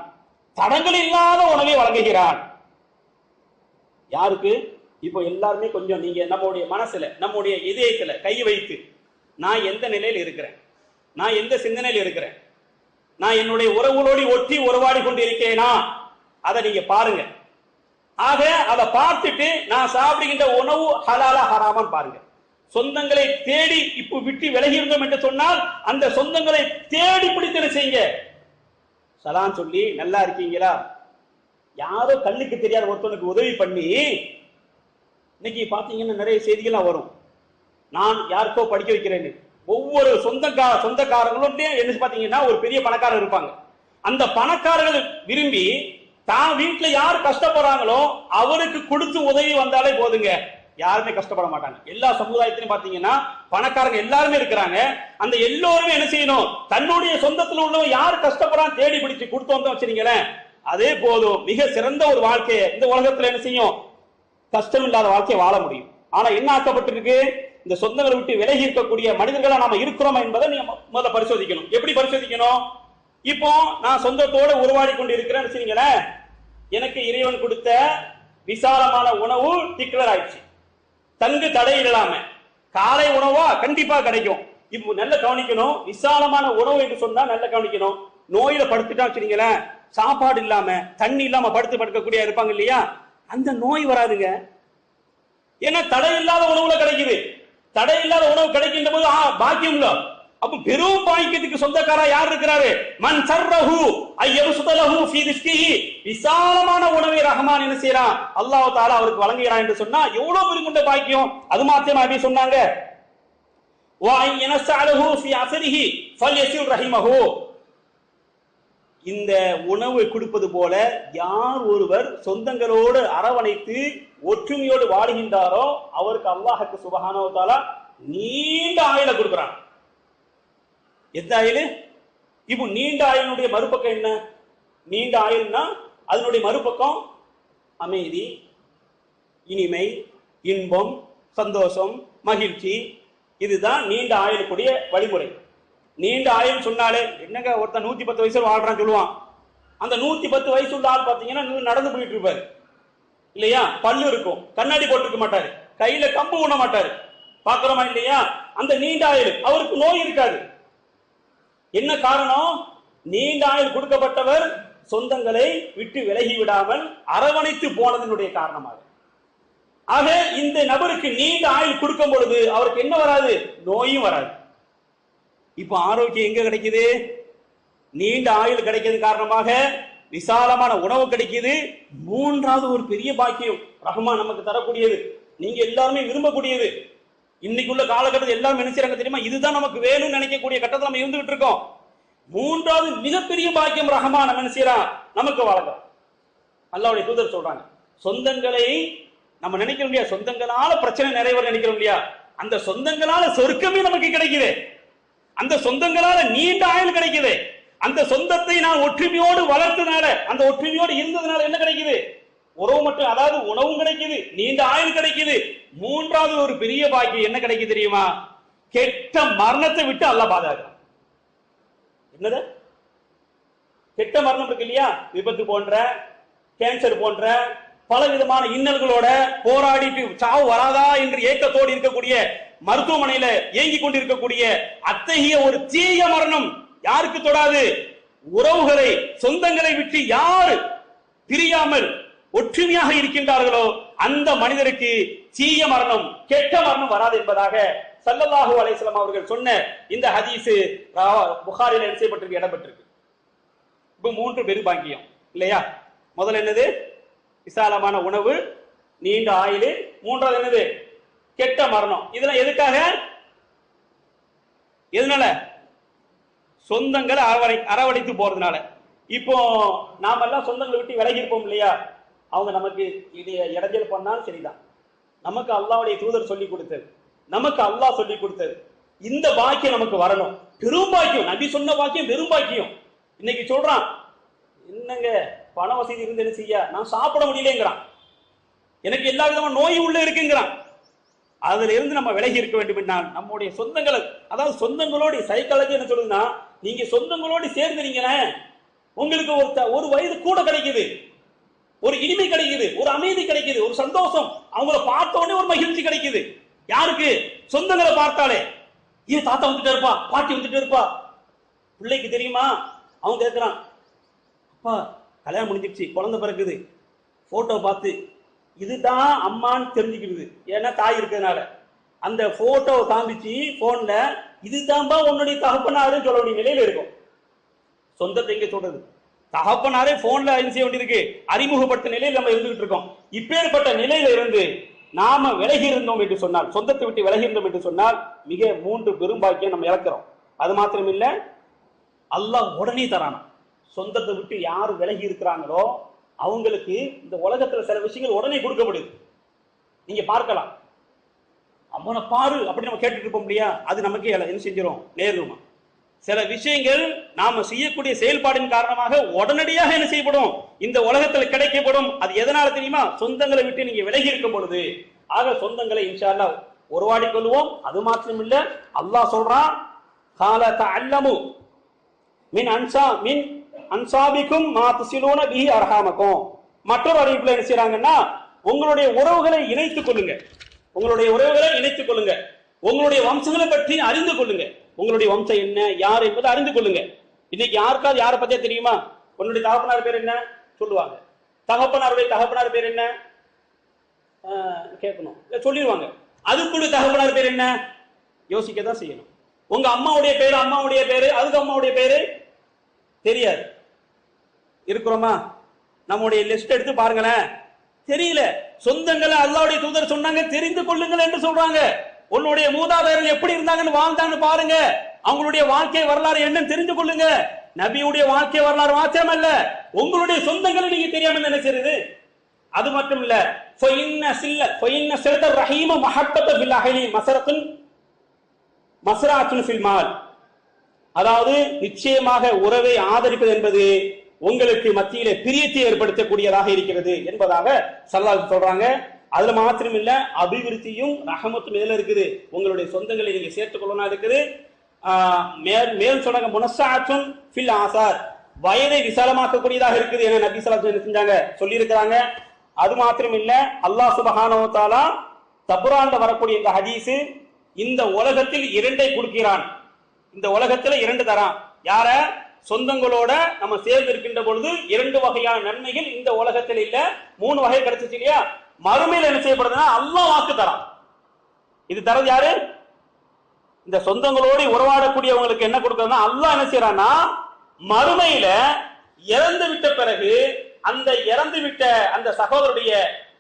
தடங்கள் இல்லாத உணவை வழங்குகிறான். யாருக்கு? இப்போ எல்லாருமே கொஞ்சம் நீங்க நம்முடைய மனசுல நம்முடைய இதயத்துல கை வைத்து, நான் எந்த நிலையில் இருக்கிறேன், நான் எந்த சிந்தனையில் இருக்கிறேன், நான் என்னுடைய உறவுகளோடு ஒட்டி உறவாடி கொண்டு இருக்கிறேனா, அதை நீங்க பாருங்க. ஆக அதை பார்த்துட்டு நான் சாப்பிடுகின்ற உணவு ஹலாலா ஹராமான்னு பாருங்க. சொந்தங்களை தேடி இப்போ விட்டு விலகி இருந்தோம் என்று சொன்னால் அந்த சொந்தங்களை தேடி பிடித்து செய்யுங்க. சலான் சொல்லி நல்லா இருக்கீங்களா, யாரோ கண்ணுக்கு தெரியாத ஒருத்தனுக்கு உதவி பண்ணி, இன்னைக்கு பாத்தீங்கன்னா நிறைய செய்திகள்லாம் வரும், நான் யாருக்கோ படிக்க வைக்கிறேன்னு. ஒவ்வொரு சொந்தக்காரங்களும் என்ன பாத்தீங்கன்னா ஒரு பெரிய பணக்காரர் இருப்பாங்க. அந்த பணக்காரர்கள் விரும்பி தான் வீட்டுல யார் கஷ்டப்படுறாங்களோ அவருக்கு கொடுத்து உதவி வந்தாலே போதுங்க, யாருமே கஷ்டப்பட மாட்டாங்க. எல்லா சமுதாயத்திலும் பாத்தீங்கன்னா பணக்காரங்க எல்லாருமே இருக்கிறாங்க. அந்த எல்லோருமே என்ன செய்யணும், தன்னுடைய சொந்தத்தில் உள்ளவங்க யார் கஷ்டப்படுறான் தேடி பிடிச்சு கொடுத்து வந்தோம் வச்சுங்களேன், அதே போதும் மிக சிறந்த ஒரு வாழ்க்கையை இந்த உலகத்துல என்ன செய்யும், கஷ்டம் இல்லாத வாழ்க்கையை வாழ முடியும். ஆனா என்ன ஆக்கப்பட்டிருக்கு, இந்த சொந்தங்களை விட்டு விலகி இருக்கக்கூடிய மனிதர்களா நாம இருக்கிறோமா என்பதை நீங்க முதல்ல பரிசோதிக்கணும். எப்படி பரிசோதிக்கணும்? இப்போ நான் சொந்தத்தோட உருவாடி கொண்டு இருக்கிறேன்னு வச்சுங்களேன், எனக்கு இறைவன் கொடுத்த விசாலமான உணவு டிக்ளர் ஆயிடுச்சு, தங்கு தடை இல்லாம காலை உணவா கண்டிப்பா கிடைக்கும். இப்போ நல்ல கவனிக்கணும், விசாலமான உணவு என்று சொன்னா நல்ல கவனிக்கணும். நோயில படுத்துட்டா வச்சுங்களேன், சாப்பாடு இல்லாம தண்ணி இல்லாம படுக்கக்கூடிய இருப்பாங்க இல்லையா, அந்த நோய் வராதுங்க. ஏன்னா தடை இல்லாத உணவுல கிடைக்குது. தடை இல்லாத உணவு கிடைக்கின்ற போது பாக்கியம். அப்ப பெரும் பாக்கியத்துக்கு சொந்தக்காரா யார் இருக்கிறாரு? மன் சர்ரஹு அய்யபசுத லஹு ஃபீ ரிஸ்கிஹி, விசாலமான உணவை ரஹ்மான் என்ன செய்றான், அல்லாஹ் தஆலா அவருக்கு வழங்குகிறான் என்று சொன்னா எவ்வளவு பெரிய பாக்கியம். அது மாத்திரமா அப்படி சொன்னாங்க, வா யனஸஅலஹு ஃபீ அஸரிஹி ஃபல்யஸில் ரஹிமஹு, இந்த உணவை கொடுப்பது போல யார் ஒருவர் சொந்தங்களோடு அரவணைத்து ஒற்றுமையோடு வாழுகின்றாரோ அவருக்கு அல்லாஹ்வுக்கு சுப்ஹானஹு வ தஆலா நீண்ட ஆயுளை கொடுக்கிறான். எந்த ஆயுள்? இப்போ நீண்ட ஆயுளுடைய மறுபக்கம் என்ன? நீண்ட ஆயுள்னா அதனுடைய மறுபக்கம் அமைதி, இனிமை, இன்பம், சந்தோஷம், மகிழ்ச்சி. இதுதான் நீண்ட ஆயுளுக்குரிய வழிமுறை. நீண்ட ஆயுள் சொன்னாலே என்னங்க, ஒருத்தன் 110 வயசு வாழ்றான்னு சொல்லுவான். அந்த 110 வயசு உள்ள ஆள் பாத்தீங்கன்னா நடந்து போயிட்டு இருப்பாரு இல்லையா, பல்லு இருக்கும், கண்ணாடி போட்டிருக்க மாட்டாரு, கையில கம்பு உண்ண மாட்டாரு, பாக்குறோமா இல்லையா? அந்த நீண்ட ஆயுள், அவருக்கு நோய் இருக்காது. என்ன காரணம்? நீண்ட ஆயுள் கொடுக்கப்பட்டவர் சொந்தங்களை விட்டு விலகி விடாமல் அரவணைத்து போனதனுடைய காரணமாக. ஆக இந்த நபருக்கு நீண்ட ஆயுள் கொடுக்கும் பொழுது அவருக்கு என்ன வராது? நோயும் வராது. இப்ப ஆரோக்கியம் எங்க கிடைக்குது? நீண்ட ஆயுள் கிடைக்கிறது காரணமாக விசாலமான உணவு கிடைக்குது. மூன்றாவது ஒரு பெரிய பாக்கியம் ரஹ்மான் நமக்கு தரக்கூடியது, நீங்க எல்லாருமே விரும்பக்கூடியது. இன்னைக்குள்ள காலகட்டத்தில் எல்லாரும் என்ன செய்றாங்க தெரியுமா? இதுதான் நமக்கு வேணும்னு நினைக்கக்கூடிய கட்டத்தில் நம்ம இருந்துகிட்டு இருக்கோம். மூன்றாவது மிகப்பெரிய பாக்கியம் ரஹ்மான் நம்ம என்ன செய்யறான், நமக்கு வழங்குறான். அல்லாஹ்வுடைய தூதர் சொல்றாங்க, சொந்தங்களை நம்ம நினைக்க முடியாது, சொந்தங்களால பிரச்சனை நிறைவேற நினைக்கிறோம் இல்லையா, அந்த சொந்தங்களால சொர்க்கமே நமக்கு கிடைக்குது, அந்த சொந்தங்களால நீண்ட ஆயுள் கிடைக்குது. அந்த சொந்தத்தை நான் ஒற்றுமையோடு வளர்த்தனால, அந்த ஒற்றுமையோடு இருந்ததுனால என்ன கிடைக்குது? உறவு மட்டும், அதாவது உணவும் கிடைக்குது, நீண்ட ஆயுள் கிடைக்குது. மூன்றாவது ஒரு பெரிய பாக்கியம் என்ன கிடைக்குது தெரியுமா? கெட்ட மரணத்தை விட்டு அல்லாஹ் பாதுகாக்கிறான். என்னது கெட்ட மரணம் இருக்கு இல்லையா, விபத்து போன்ற, கேன்சர் போன்ற பல விதமான இன்னல்களோட போராடி சாவு வராதா என்று ஏக்கத்தோடு இருக்கக்கூடிய, மருத்துவமனையில ஏங்கி கொண்டிருக்கக்கூடிய அத்தகைய ஒரு தீய மரணம் யாருக்கு தொடாது? உறவுகளை, சொந்தங்களை விட்டு யார் பிரியாமல் ஒற்றுமையாக இருக்கின்றார்களோ அந்த மனிதருக்கு தீய மரணம், கெட்ட மரணம் வராது என்பதாக ஸல்லல்லாஹு அலைஹி வஸல்லம் அவர்கள் சொன்ன இந்த ஹதீஸ் புகாரில செய்யப்பட்டிருக்கு, இடம்பெற்றிருக்கு. இப்ப 3 பெருபாக்கியம் இல்லையா? முதல்ல என்னது? விசாலமான உணவு, நீண்ட ஆயுள். 3வது என்னது? கெட்ட மரணம். இதெல்லாம் எதுக்காக? எதனால? சொந்தங்களை அரவணைத்து போறதுனால. இப்போ நாம எல்லாம் சொந்தங்களை விட்டு விலகி இருப்போம் இல்லையா? அவங்க நமக்கு இது இடைஞ்சல் பண்ணாலும் சரிதான். நமக்கு அல்லாஹ்வுடைய தூதர் சொல்லி கொடுத்தது, நமக்கு அல்லாஹ் சொல்லி கொடுத்தது. இந்த பாக்கியம் நமக்கு வரணும். பெரும் பாக்கியம், நபி சொன்ன பாக்கியம் பெரும் பாக்கியம். இன்னைக்கு சொல்றான், என்னங்க பண வசதி இருந்து என்ன செய்ய, நான் சாப்பிட முடியலங்கிறான், எனக்கு எல்லா விதமான நோய் உள்ள இருக்குங்கிறான். அதுல இருந்து நம்ம விலகி இருக்க வேண்டும் என்றால் நம்முடைய சொந்தங்களை, அதாவது சொந்தங்களோடு, சைக்காலஜி என்ன சொல்லுதுன்னா, நீங்க சொந்தங்களோடு சேர்ந்துறீங்களே உங்களுக்கு ஒரு வயது கூட கிடைக்குது, ஒரு இனிமை கிடைக்குது, ஒரு அமைதி கிடைக்குது, ஒரு சந்தோஷம். அவங்கள பார்த்த உடனே ஒரு மகிழ்ச்சி கிடைக்குது. யாருக்கு? சொந்தங்களை பார்த்தாலே. ஏன் தாத்தா வந்துட்டு இருப்பா, பாட்டி வந்துட்டு இருப்பா. பிள்ளைக்கு தெரியுமா? அவன் கேட்கிறான், அப்பா கல்யாணம் முடிஞ்சிருச்சு, குழந்தை பிறக்குது, போட்டோ பார்த்து இதுதான் அம்மான்னு தெரிஞ்சுக்கிறது. ஏன்னா தாய் இருக்கிறதுனால அந்த போட்டோவை காமிச்சு போன்ல இதுதான்பா உன்னுடைய தகப்பனாருன்னு சொல்ல வேண்டிய நிலையில இருக்கும். சொந்தத்தை எங்க சொல்றது? தகப்பனாரே போன்ல செய்ய வேண்டியிருக்கு, அறிமுகப்படுத்த நிலையில் நம்ம இருந்துகிட்டு இருக்கோம். இப்பேற்பட்ட நிலையில இருந்து நாம விலகி இருந்தோம் என்று சொன்னால், சொந்தத்தை விட்டு விலகி இருந்தோம் என்று சொன்னால் மிக 3 பெரும்பாக்கியம் நம்ம இழக்கிறோம். அது மாத்திரம் இல்ல, அல்லாஹ் உடனே தரானா. சொந்தத்தை விட்டு யார் விலகி இருக்கிறாங்களோ அவங்களுக்கு இந்த உலகத்துல சில விஷயங்கள் உடனே கொடுக்கப்படுது. நீங்க பார்க்கலாம், அம்மனை பாரு அப்படி நம்ம கேட்டுட்டு இருப்போம் இல்லையா? அது நமக்கு என்ன செஞ்சிடும், நேருமா. சில விஷயங்கள் நாம செய்யக்கூடிய செயல்பாடின் காரணமாக உடனடியாக என்ன செய்யப்படும், இந்த உலகத்தில் கிடைக்கப்படும். அது எதனால தெரியுமா? சொந்தங்களை விட்டு நீங்க விலகி இருக்கும் பொழுது. ஆக சொந்தங்களை இன்ஷா அல்லாஹ் உருவாடி கொள்வோம். அது மாத்திரம் இல்ல, அல்லாஹ் சொல்றான், கால தஅல்லமு மின் அன்சாபிக்கும் மா துஸிலூன பிஹி அர்ஹாமக்கும். மற்றொரு அறிவிப்புல என்ன செய்றாங்கன்னா, உங்களுடைய உறவுகளை இணைத்துக் கொள்ளுங்க, உங்களுடைய உறவுகளை இணைத்துக் கொள்ளுங்க, உங்களுடைய வம்சங்களை பற்றி அறிந்து கொள்ளுங்க. உங்களுடைய வம்சம் என்ன, யார் என்பதை அறிந்து கொள்ளுங்க. இன்னைக்கு யாருக்காவது யாரை பத்தியா தெரியுமா? உன்னுடைய தகப்பனார் பேர் என்ன சொல்லுவாங்க, தகப்பனாருடைய தகப்பனார் பேர் என்ன கேட்கணும், சொல்லிடுவாங்க. அதுக்குள்ள தகப்பனார் பேர் என்ன யோசிக்க தான் செய்யணும். உங்க அம்மாவுடைய பேரு, அம்மாவுடைய பேரு, அதுக்கு அம்மாவுடைய பேரு தெரியாது. இருக்கிறோமா? நம்முடைய லிஸ்ட் எடுத்து பாருங்களேன், தெரியல. சொந்தங்களை அல்லாஹ்வுடைய தூதர் சொன்னாங்க, தெரிந்து கொள்ளுங்கள் என்று சொல்றாங்க. உன்னுடைய மூதாதையர்கள் எப்படி இருந்தாங்கன்னு வாழ்ந்தாங்கன்னு பாருங்க, அவங்களுடைய வாழ்க்கை வரலாறு என்னன்னு தெரிந்து கொள்ளுங்க. நபியுடைய வாழ்க்கை வரலாறு மாத்திரம் அல்ல, உங்களுடைய சொந்தங்களை நீங்க தெரியாம என்ன செய்யுது? அது மட்டும் இல்ல, அதாவது நிச்சயமாக உறவை ஆதரிப்பது என்பது உங்களுக்கு மத்தியிலே பிரியத்தை ஏற்படுத்தக்கூடியதாக இருக்கிறது என்பதாக ஸல்லல்லாஹு சொல்றாங்க. அதுல மாத்திரம் இல்ல, அபிவிருத்தியும் ரஹமத்தும் இதுல இருக்குது. உங்களுடைய சொந்தங்களை நீங்க சேர்த்துக் கொள்ளணும் இருக்குது. மேல் சொல்றாங்க, முனஸ்ஸாஅத்துன் ஃபில் ஆசார், வயதை விசாலமாக்கக்கூடியதாக இருக்குது என நபி ஸல்லல்லாஹு அலைஹி வஸல்லம் செஞ்சாங்க, சொல்லி இருக்கிறாங்க. அது மாத்திரம் இல்ல, அல்லாஹ் சுப்ஹானஹு வ தஆலா தப்ரான்ல வரக்கூடிய இந்த ஹதீஸ், இந்த உலகத்தில் 2 கொடுக்கிறான், இந்த உலகத்துல 2 தரான். யார? சொந்தங்களோட நம்ம சேர்ந்து இருக்கின்ற பொழுது 2 வகையான நன்மைகள் இந்த உலகத்தில் இல்ல, 3 வகை கிடைச்சிச்சு இல்லையா? மறுமையில் என்ன செய்யப்படுதுன்னா அல்லாஹ் வாக்கு தரான். இது தரது யாரு? இந்த சொந்தங்களோடு உறவாடக்கூடியவங்களுக்கு என்ன கொடுக்கறதுன்னா அல்லாஹ் என்ன செய்யறான்னா, மறுமையில இறந்து விட்ட பிறகு அந்த இறந்து விட்ட அந்த சகோதரருடைய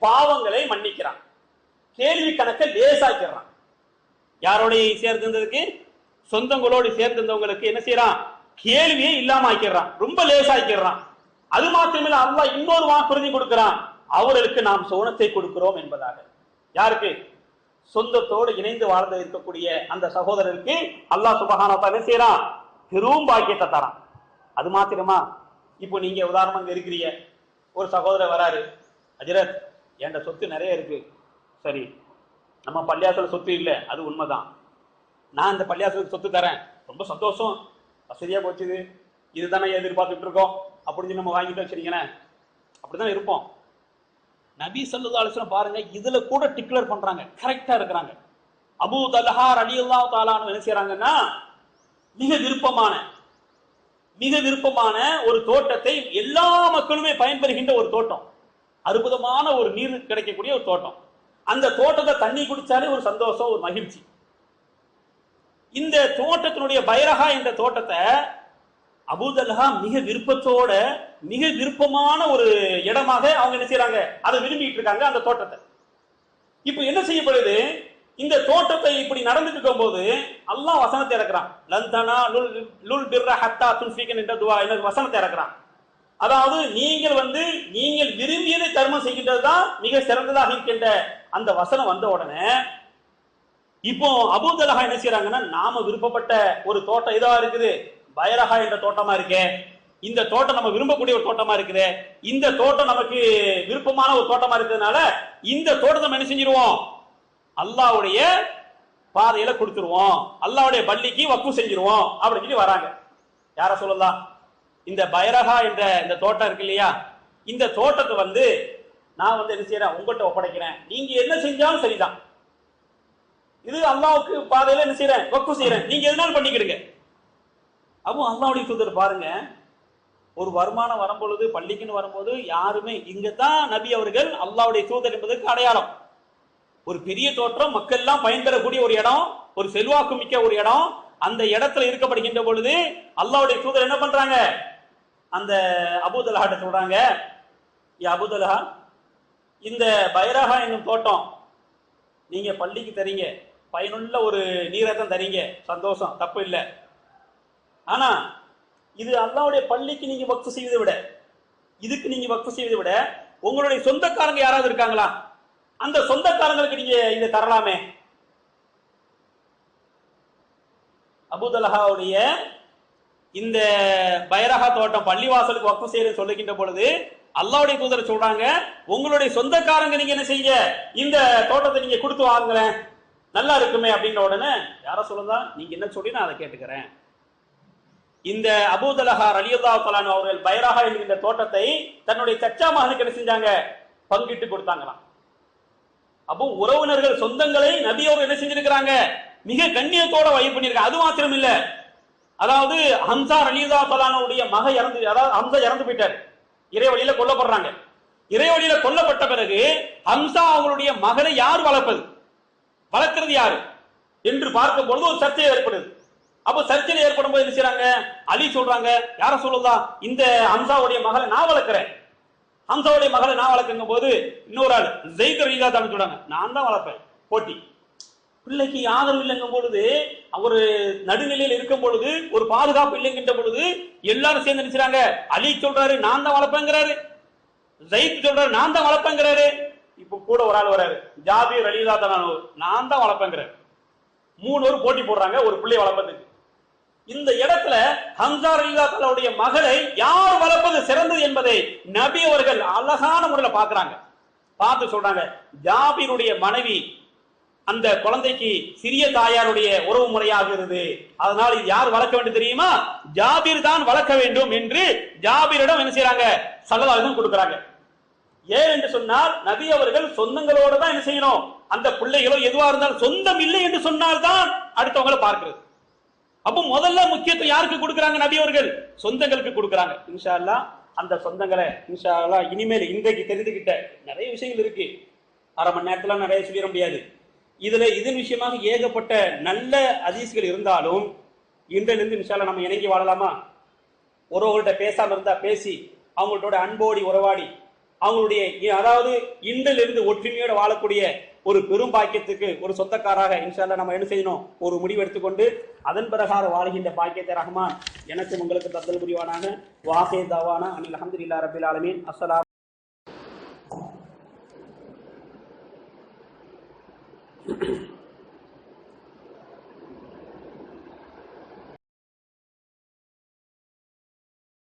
பாவங்களை மன்னிக்கிறான், கேள்வி கணக்கை லேசாக்கிறான். யாரோடைய சேர்ந்திருந்ததுக்கு? சொந்தங்களோடு சேர்ந்திருந்தவங்களுக்கு என்ன செய்யறான்? கேள்வியே இல்லாம ஆக்கிறான், ரொம்ப லேசாக்கிறான். அது மாத்திரமில்ல, அல்லாஹ் இன்னொரு வாக்குறுதி கொடுக்கிறான், அவர்களுக்கு நாம் சோனத்தை கொடுக்கிறோம் என்பதாக. யாருக்கு? சொந்தத்தோடு இணைந்து வாழ்ந்து இருக்கக்கூடிய அந்த சகோதரருக்கு அல்லாஹ் சுப்ஹானஹு வ தஆலா என்ன செய்யறான்? பெரும் பாக்கியத்தை தரான். அது மாத்திரமா? இப்போ நீங்க உதாரணமா இருக்கிறீங்க, ஒரு சகோதரர் வராரு, அஜரத் என்கிட்ட சொத்து நிறைய இருக்கு. சரி, நம்ம பள்ளியாசல சொத்து இல்லை, அது உண்மைதான். நான் இந்த பள்ளியாசலுக்கு சொத்து தரேன், ரொம்ப சந்தோஷம். வசதியா போச்சுது, இதுதானே எதிர்பார்த்துட்டு இருக்கோம் அப்படின்னு நம்ம வாங்கிட்டு வச்சிருக்கீங்களேன், அப்படிதான் இருப்போம். நபி ஸல்லல்லாஹு அலைஹி வஸல்லம் பாருங்க, இதுல கூட டிக்ளேர் பண்றாங்க, கரெக்டா இருக்கிறாங்க. அபூ தல்ஹா ரலியல்லாஹு தஆலா அன்ஹு என்ன செய்றாங்கன்னா, மிக விருப்பமான ஒரு தோட்டத்தை எல்லா மக்களுமே பயன்பெறுகின்ற ஒரு தோட்டம், அற்புதமான ஒரு நீர் கிடைக்கக்கூடிய ஒரு தோட்டம். அந்த தோட்டத்தை தண்ணி குடிச்சாலே ஒரு சந்தோஷம், ஒரு மகிழ்ச்சி. இந்த தோட்டத்தினுடைய பைரஹா என்ற தோட்டத்தை அபூ தல்ஹா மிக விருப்பத்தோட, மிக விருப்பமான ஒரு இடமாக அவங்க என்ன செய்றாங்க, அதை விரும்பிட்டு இருக்காங்க அந்த தோட்டத்தை. இப்ப என்ன செய்யப்படுது, இந்த தோட்டத்தை இப்படி நடந்துட்டு இருக்கும்போது அல்லாஹ் வசனத்தை இறக்குறான். லன் தனாலுல் பிர்ர ஹத்தா துன்ஃபிகு என்ற துஆ என்ற வசனத்தை இறக்குறான். அதாவது நீங்கள் விரும்பியதை தர்மம் செய்கின்றது தான் மிக சிறந்ததாக இருக்கின்ற அந்த வசனம் வந்த உடனே இப்போ அபூ தல்ஹா என்ன செய்றாங்கன்னா, நாம விருப்பப்பட்ட ஒரு தோட்டம் இதா இருக்குது, பைரஹா என்ற தோட்டமா இருக்கே, இந்த தோட்டம் நம்ம விரும்பக்கூடிய ஒரு தோட்டமா இருக்குது, இந்த தோட்டம் நமக்கு விருப்பமான ஒரு தோட்டமா இருக்கிறதுனால இந்த தோட்டத்தை நம்ம என்ன செஞ்சிருவோம், அல்லாஹ்வுடைய பாதையில கொடுத்துருவோம், அல்லாஹ்வுடைய பள்ளிக்கு வக்ஃப் செஞ்சிருவோம் அப்படின்னு சொல்லி வராங்க. யார சொல்லலாம், இந்த பைரஹா என்ற இந்த தோட்டம் இருக்கு இல்லையா, இந்த தோட்டத்தை நான் என்ன செய்யறேன், உங்கள்கிட்ட ஒப்படைக்கிறேன், நீங்க என்ன செஞ்சாலும் சரிதான், இது அல்லாஹ்வுக்கு பாதையில என்ன செய்யறேன், வக்ஃப் செய்யறேன், நீங்க எதனாலும் பண்ணிக்கிடுங்க. அப்போ அல்லாஹ்வுடைய தூதர் பாருங்க, ஒரு வருமானம் வரும்பொழுது, பள்ளிக்குன்னு வரும்போது யாருமே, இங்கதான் நபி அவர்கள் அல்லாஹ்வுடைய தூதர் என்பதற்கு அடையாளம். ஒரு பெரிய தோற்றம், மக்கள் எல்லாம் பயன்பெறக்கூடிய ஒரு இடம், ஒரு செல்வாக்கு மிக்க ஒரு இடம், அந்த இடத்துல இருக்கப்படுகின்ற பொழுது அல்லாஹ்வுடைய தூதர் என்ன பண்றாங்க, அந்த அபூ தல்ஹா சொல்றாங்க, அபூ தல்ஹா, இந்த பைரஹா என்னும் தோட்டம் நீங்க பள்ளிக்கு தரீங்க, பயனுள்ள ஒரு நீரை தான் தரீங்க, சந்தோஷம், தப்பு இல்லை. ஆனா இது அல்லாஹ்வுடைய பள்ளிக்கு நீங்க வக்ஃப் செய்வதை விட, இதுக்கு நீங்க வக்ஃப் செய்வதை விட உங்களுடைய சொந்தக்காரங்க யாராவது இருக்காங்களா, அந்த சொந்தக்காரங்களுக்கு நீங்க இதை தரலாமே. அபூ தல்ஹாவுடைய இந்த பைரஹா தோட்டம் பள்ளிவாசலுக்கு வக்ஃப் செய்யறது சொல்லுகின்ற பொழுது அல்லாஹ்வுடைய தூதர் சொல்றாங்க, உங்களுடைய சொந்தக்காரங்க நீங்க என்ன செய்ய, இந்த தோட்டத்தை நீங்க கொடுத்து வாங்குறேன், நல்லா இருக்குமே அப்படின்ற உடனே யார சொல்லுதா, நீங்க என்ன சொல்லி நான் அதை கேட்டுக்கிறேன். இந்த அபூ தல்ஹா ரலியல்லாஹு தஆலா அவர்கள் பைரஹா என்கிற தோட்டத்தை தன்னுடைய சச்சா மகனுக்கு என்ன செஞ்சாங்க, பங்கிட்டு கொடுத்தாங்களாம். அப்போ உறவினர்கள், சொந்தங்களை நபி அவர் என்ன செஞ்சிருக்கிறாங்க, மிக கண்ணியத்தோட வழி பண்ணிருக்காங்க. அது மாத்திரம் இல்ல, அதாவது ஹம்சா ரலியல்லாஹு தஆலாவுடைய மக இறந்து, அதாவது ஹம்சா இறந்து போயிட்டார், இறைவழியில கொல்லப்படுறாங்க. இறைவழியில கொல்லப்பட்ட பிறகு ஹம்சா அவங்களுடைய மகனை யார் வளர்க்கிறது யாரு என்று பார்க்கும் பொழுது ஒரு சர்ச்சை ஏற்படுது. அப்போ சர்ச்சை ஏற்படும் போது என்ன செய்றாங்க, அலி சொல்றாங்க, யார சொல்லுதா, இந்த ஹம்சாவுடைய மகளை நான் வளர்க்கிறேன், ஹம்சாவுடைய மகளை நான் வளர்க்கும் போது இன்னொரு ஆள் ஜெயித் ரலியல்லாஹு தஆலா சொல்றாங்க, நான் தான் வளர்ப்பேன். போட்டி, பிள்ளைக்கு ஆதரவு இல்லைங்கும் பொழுது, ஒரு நடுநிலையில் இருக்கும் பொழுது, ஒரு பாதுகாப்பு இல்லைங்கின்ற பொழுது எல்லாரும் சேர்ந்து நினைச்சாங்க, அலி சொல்றாரு நான் தான் வளர்ப்பேங்கிறாரு, ஜெயித் சொல்றாரு நான் தான் வளர்ப்பேங்கிறாரு, இப்போ கூட ஒரு ஆள் வராரு, ஜாபீர் ரலியல்லாஹு தஆலா நான் தான் வளர்ப்பேங்கிறாரு. 3 பேர் போட்டி போடுறாங்க ஒரு பிள்ளை வளர்ப்பதுக்கு. இந்த இடத்துல ஹம்சா ரலியல்லாஹு தஆலாவுடைய மகளை யார் வளர்ப்பது சிறந்தது என்பதை நபி அவர்கள் அழகான முறையில் பார்க்கிறாங்க. பார்த்து சொல்றாங்க, ஜாபீருடைய மனைவி அந்த குழந்தைக்கு சிறிய தாயாருடைய உறவு முறையாகிறது, அதனால் இது யார் வளர்க்க வேண்டும் தெரியுமா, ஜாபீர் தான் வளர்க்க வேண்டும் என்று ஜாபீரிடம் என்ன செய்யறாங்க, ஸல்லல்லாஹு அலைஹி வஸல்லம் கொடுக்கறாங்க. ஏன் என்று சொன்னால் நபி அவர்கள் சொந்தங்களோட தான் என்ன செய்யணும், அந்த பிள்ளைகளோ எதுவா இருந்தாலும் சொந்தம் இல்லை என்று சொன்னால் தான் அடுத்தவங்களை பார்க்கிறது. அப்போ முதல்ல முக்கியத்துவம் யாருக்கு கொடுக்கறாங்க, நபி அவர்கள் சொந்தங்களுக்கு கொடுக்கறாங்க. இன்ஷா அல்லாஹ் அந்த சொந்தங்களை இன்ஷா அல்லாஹ் இனிமேல் இன்றைக்கு தெரிந்துகிட்ட நிறைய விஷயங்கள் இருக்கு, அரை மணி நேரத்துல நிறைய சொல்லிட முடியாது. இதுல இதன் விஷயமாக ஏகப்பட்ட நல்ல ஹதீஸ்கள் இருந்தாலும் இன்றிலிருந்து இன்ஷா அல்லாஹ் நம்ம இணங்கி வாழலாமா, ஒருவர்கள்ட்ட பேசாம இருந்தா பேசி அவங்களோட அன்போடி உறவாடி அவங்களுடைய, அதாவது இன்றிலிருந்து ஒற்றுமையோட வாழக்கூடிய ஒரு பெரும் பாக்கியத்துக்கு ஒரு சொந்தக்காராக இன்ஷா அல்லாஹ் நம்ம என்ன செய்யணும், ஒரு முடிவு எடுத்துக்கொண்டு அதன் பிரகாரம் வாழ்கின்ற பாக்கியத்தை ரஹ்மான் எனக்கு உங்களுக்கு தந்தல் புரிவானாக. வாஹே தாவானா அனில் அல்ஹம்துலில்லாஹி ரப்பில் ஆலமீன். அஸ்ஸலாம்.